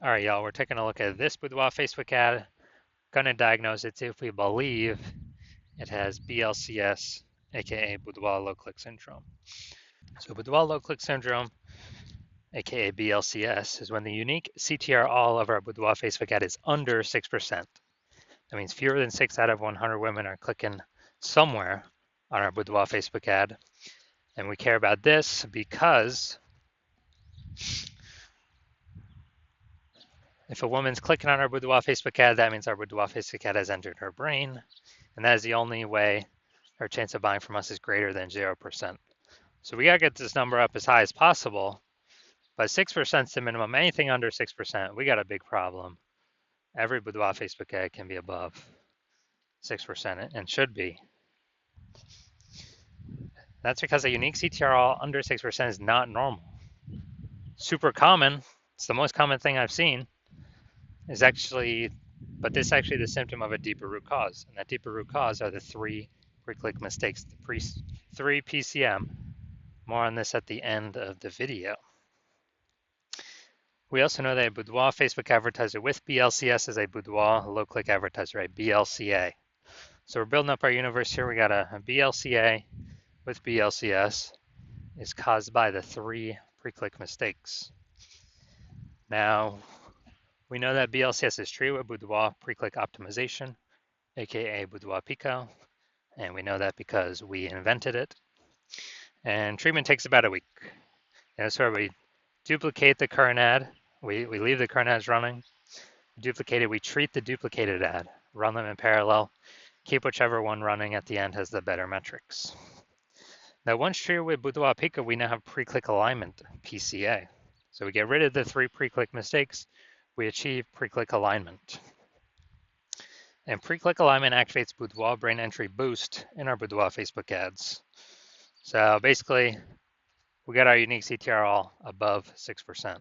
All right, y'all, we're taking a look at this Boudoir Facebook ad. Gonna diagnose it if we believe it has BLCS, aka Boudoir low click syndrome. So Boudoir low click syndrome, aka BLCS, is when the unique CTR all of our Boudoir Facebook ad is under 6%. That means fewer than 6 out of 100 women are clicking somewhere on our Boudoir Facebook ad. And we care about this because if a woman's clicking on our Boudoir Facebook ad, that means our Boudoir Facebook ad has entered her brain. And that is the only way our chance of buying from us is greater than 0%. So we gotta get this number up as high as possible, but 6% is the minimum. Anything under 6%, we got a big problem. Every Boudoir Facebook ad can be above 6% and should be. That's because a unique CTRL under 6% is not normal. Super common, it's the most common thing I've seen, is actually, but this is actually the symptom of a deeper root cause. And that deeper root cause are the three pre-click mistakes, the three PCM. More on this at the end of the video. We also know that a Boudoir Facebook advertiser with BLCS is a Boudoir low-click advertiser, a BLCA. So we're building up our universe here. We got a BLCA with BLCS is caused by the three pre-click mistakes. Now, we know that BLCS is treated with Boudoir pre-click optimization, aka Boudoir Pico, and we know that because we invented it. And treatment takes about a week. And so we duplicate the current ad. We leave the current ads running. Duplicated, we treat the duplicated ad, run them in parallel, keep whichever one running at the end has the better metrics. Now, once treated with Boudoir Pico, we now have pre-click alignment, PCA. So we get rid of the three pre-click mistakes, we achieve pre-click alignment. And pre-click alignment activates Boudoir brain entry boost in our Boudoir Facebook ads. So basically, we got our unique CTR all above 6%.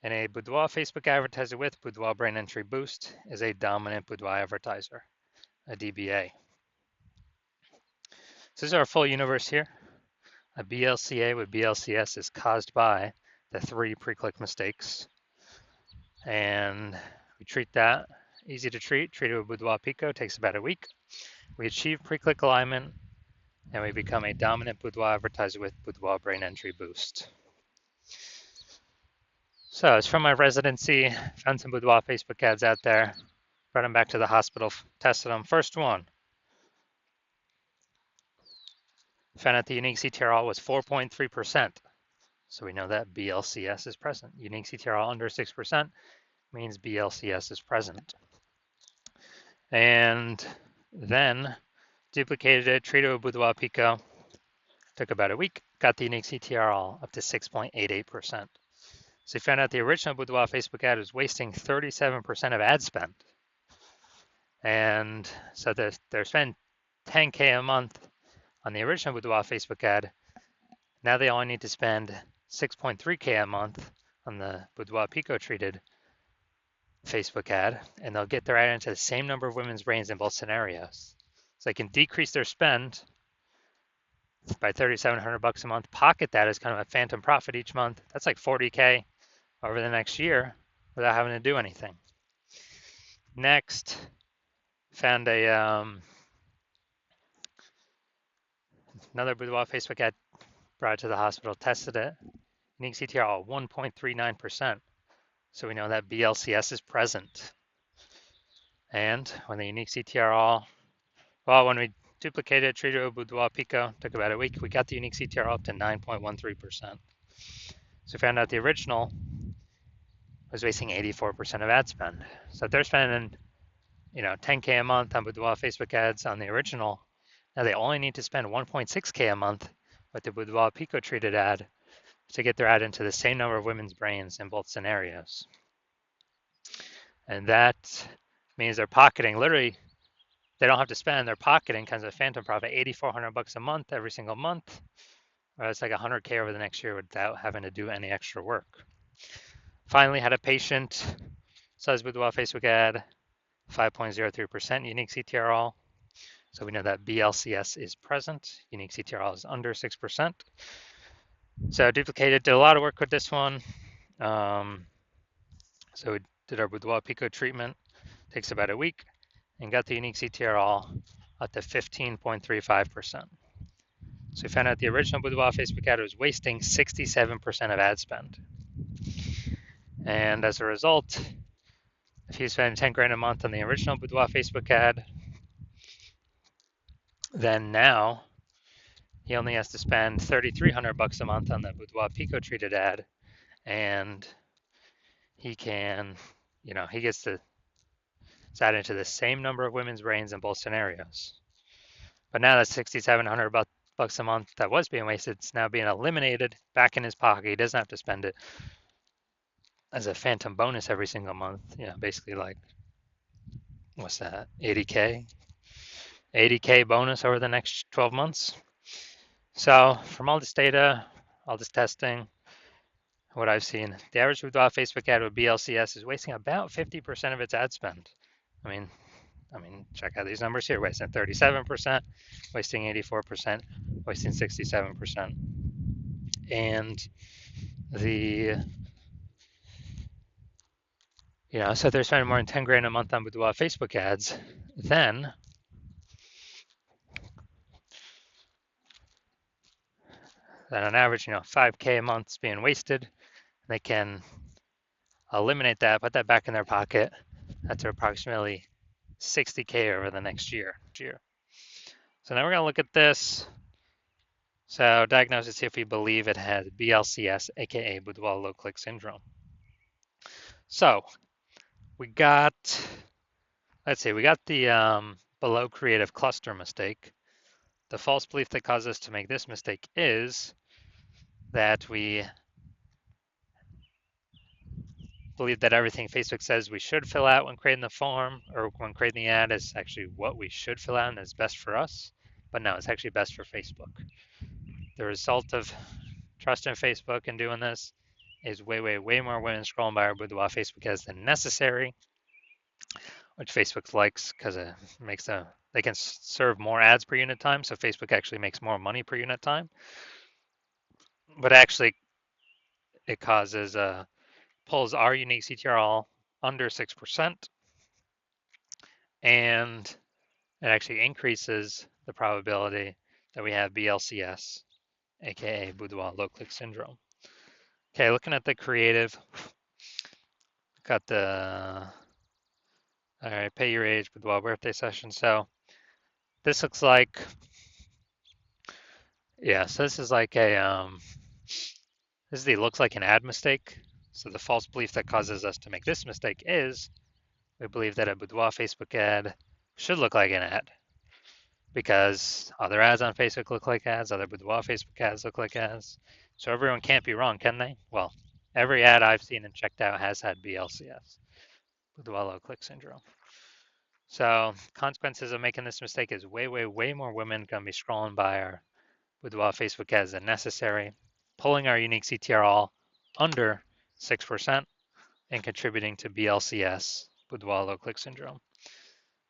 And a Boudoir Facebook advertiser with Boudoir brain entry boost is a dominant Boudoir advertiser, a DBA. So this is our full universe here. A BLCA with BLCS is caused by the three pre-click mistakes. And we treat that, easy to treat it with Boudoir Pico, takes about a week. We achieve pre-click alignment and we become a dominant Boudoir advertiser with Boudoir brain entry boost. So it's from my residency, found some Boudoir Facebook ads out there, brought them back to the hospital, tested them. First one, found out the unique CTRL was 4.3%. So we know that BLCS is present. Unique CTRL under 6% means BLCS is present. And then duplicated it, treated with Boudoir Pico, took about a week, got the unique CTRL up to 6.88%. So we found out the original Boudoir Facebook ad was wasting 37% of ad spend. And so they're spending 10K a month on the original Boudoir Facebook ad. Now they only need to spend 6.3K a month on the Boudoir Pico treated Facebook ad, and they'll get their ad into the same number of women's brains in both scenarios. So they can decrease their spend by $3,700 a month, pocket that as kind of a phantom profit each month. That's like 40K over the next year without having to do anything. Next, found another Boudoir Facebook ad, brought it to the hospital, tested it. Unique CTR 1.39%. So we know that BLCS is present. And when the unique CTR when we duplicated it, treated it with Boudoir Pico, took about a week, we got the unique CTR up to 9.13%. So we found out the original was wasting 84% of ad spend. So if they're spending, 10K a month on Boudoir Facebook ads on the original, now they only need to spend 1.6K a month with the Boudoir Pico treated ad to get their ad into the same number of women's brains in both scenarios. And that means they're pocketing, literally, they don't have to spend, they're pocketing kind of a phantom profit, $8,400 a month every single month, or it's like 100K over the next year without having to do any extra work. Finally, had a patient, says Boudoir Facebook ad, 5.03% unique CTRL. So we know that BLCS is present. Unique CTRL is under 6%. So duplicated, did a lot of work with this one. So we did our Boudoir Pico treatment, takes about a week, and got the unique CTR all up to 15.35%. So we found out the original Boudoir Facebook ad was wasting 67% of ad spend. And as a result, if you spend 10 grand a month on the original Boudoir Facebook ad, then now he only has to spend 3,300 bucks a month on the Boudoir Pico treated ad, and he can, he gets to add into the same number of women's brains in both scenarios. But now that 6,700 bucks a month that was being wasted, it's now being eliminated back in his pocket. He doesn't have to spend it as a phantom bonus every single month. Basically like, what's that, 80K? 80K bonus over the next 12 months. So from all this data, all this testing, what I've seen, the average Boudoir Facebook ad with BLCS is wasting about 50% of its ad spend. I mean, check out these numbers here: wasting 37%, wasting 84%, wasting 67%, and so they're spending more than 10 grand a month on Boudoir Facebook ads. Then on average, 5K a month is being wasted. They can eliminate that, put that back in their pocket. That's approximately 60K over the next year. So now we're going to look at this. So diagnosis, if we believe it has BLCS, aka Boudoir low click syndrome. So we got, let's see, we got the below creative cluster mistake. The false belief that caused us to make this mistake is that we believe that everything Facebook says we should fill out when creating the form or when creating the ad is actually what we should fill out and is best for us. But no, it's actually best for Facebook. The result of trusting Facebook and doing this is way more women scrolling by our Boudoir Facebook ads than necessary, which Facebook likes because it makes they can serve more ads per unit time, so Facebook actually makes more money per unit time. But actually, it causes pulls our unique CTR all under 6%, and it actually increases the probability that we have BLCS, aka Boudoir low click syndrome. Okay, looking at the creative, got the all right, pay your age Boudoir birthday session. So this looks like, so this is like looks like an ad mistake. So the false belief that causes us to make this mistake is we believe that a Boudoir Facebook ad should look like an ad because other ads on Facebook look like ads, other Boudoir Facebook ads look like ads. So everyone can't be wrong, can they? Well, every ad I've seen and checked out has had BLCS, Boudoir low click syndrome. So consequences of making this mistake is way more women gonna be scrolling by our Boudoir Facebook ads than necessary, pulling our unique CTR all under 6% and contributing to BLCS, Boudoir low click syndrome.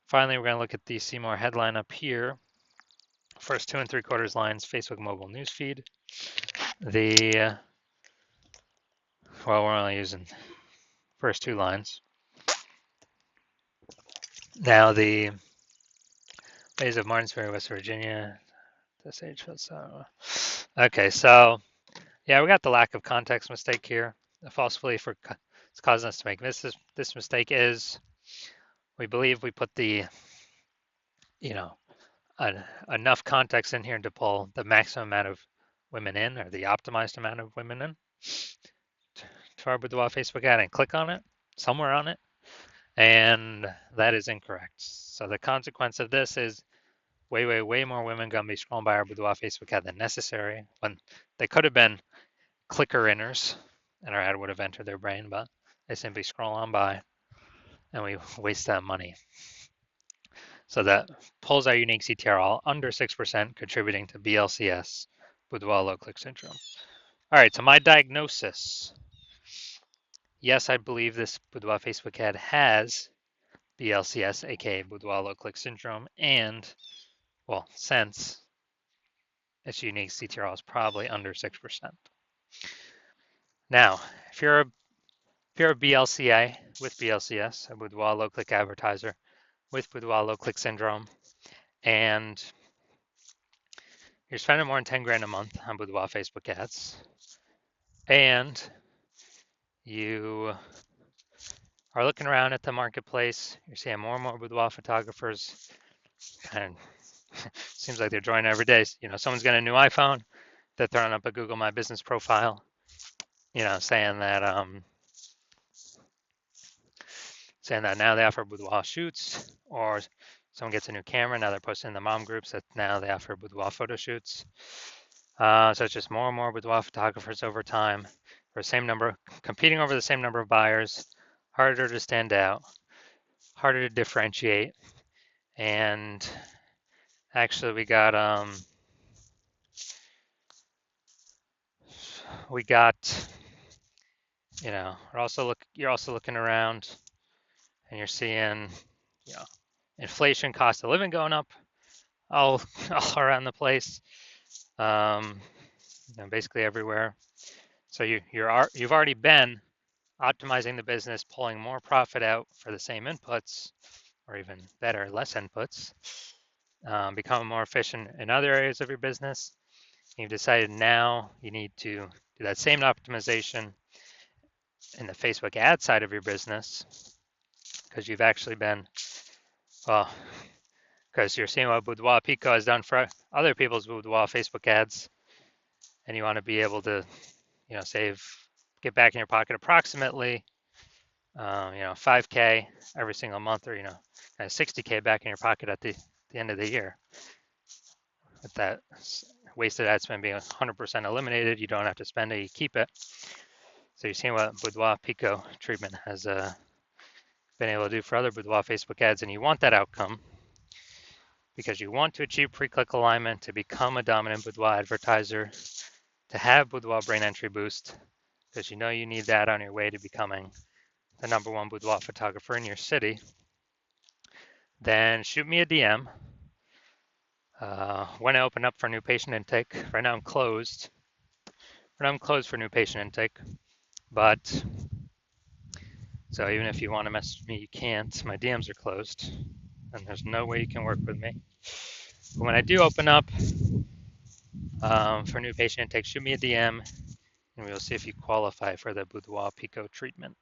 Finally, we're going to look at the see more headline up here. First 2 3/4 lines, Facebook mobile newsfeed. We're only using first 2 lines. Now the Bays of Martinsbury, West Virginia. This age so. Okay, so yeah, we got the lack of context mistake here. The false belief it's causing us to make this mistake is we believe we put the enough context in here to pull the maximum amount of women in, or the optimized amount of women in, to our Boudoir Facebook ad and click on it, somewhere on it, and that is incorrect. So the consequence of this is way more women gonna be scrolling by our Boudoir Facebook ad than necessary, when they could have been clicker inners and our ad would have entered their brain, but they simply scroll on by and we waste that money. So that pulls our unique CTR all under 6%, contributing to BLCS, Boudoir low click syndrome. All right, so my diagnosis. Yes, I believe this Boudoir Facebook ad has BLCS, aka Boudoir low click syndrome, and, well, since its unique CTR is probably under 6%. Now, if you're If you're a BLCA with BLCS, a Boudoir low click advertiser with Boudoir low click syndrome, and you're spending more than 10 grand a month on Boudoir Facebook ads, and you are looking around at the marketplace, you're seeing more and more boudoir photographers, and seems like they're joining every day. You know, someone's got a new iPhone, they're throwing up a Google My Business profile, you know, saying that now they offer boudoir shoots, or someone gets a new camera, now they're posting in the mom groups that now they offer boudoir photo shoots. So it's just more and more boudoir photographers over time, for the same number, competing over the same number of buyers, harder to stand out, harder to differentiate. And actually we got, you know, you're also looking around and you're seeing, you know, inflation, cost of living going up all all around the place, you know, basically everywhere. So you've already been optimizing the business, pulling more profit out for the same inputs, or even better, less inputs, becoming more efficient in other areas of your business. You've decided now you need to do that same optimization in the Facebook ad side of your business, because you've actually been, well, because you're seeing what Boudoir Pico has done for other people's Boudoir Facebook ads, and you want to be able to, you know, get back in your pocket approximately, you know, 5K every single month, or, you know, 60K back in your pocket at the end of the year. With that wasted ad spend being 100% eliminated, you don't have to spend it, you keep it. So you're seeing what Boudoir Pico treatment has been able to do for other Boudoir Facebook ads, and you want that outcome because you want to achieve pre-click alignment, to become a dominant Boudoir advertiser, to have Boudoir brain entry boost, because you know you need that on your way to becoming the #1 boudoir photographer in your city. Then shoot me a DM. When I open up for new patient intake, right now I'm closed. Right now I'm closed for new patient intake, but so even if you want to message me, you can't. My DMs are closed, and there's no way you can work with me. But when I do open up for new patient intake, shoot me a DM, and we'll see if you qualify for the Boudoir Pico treatment.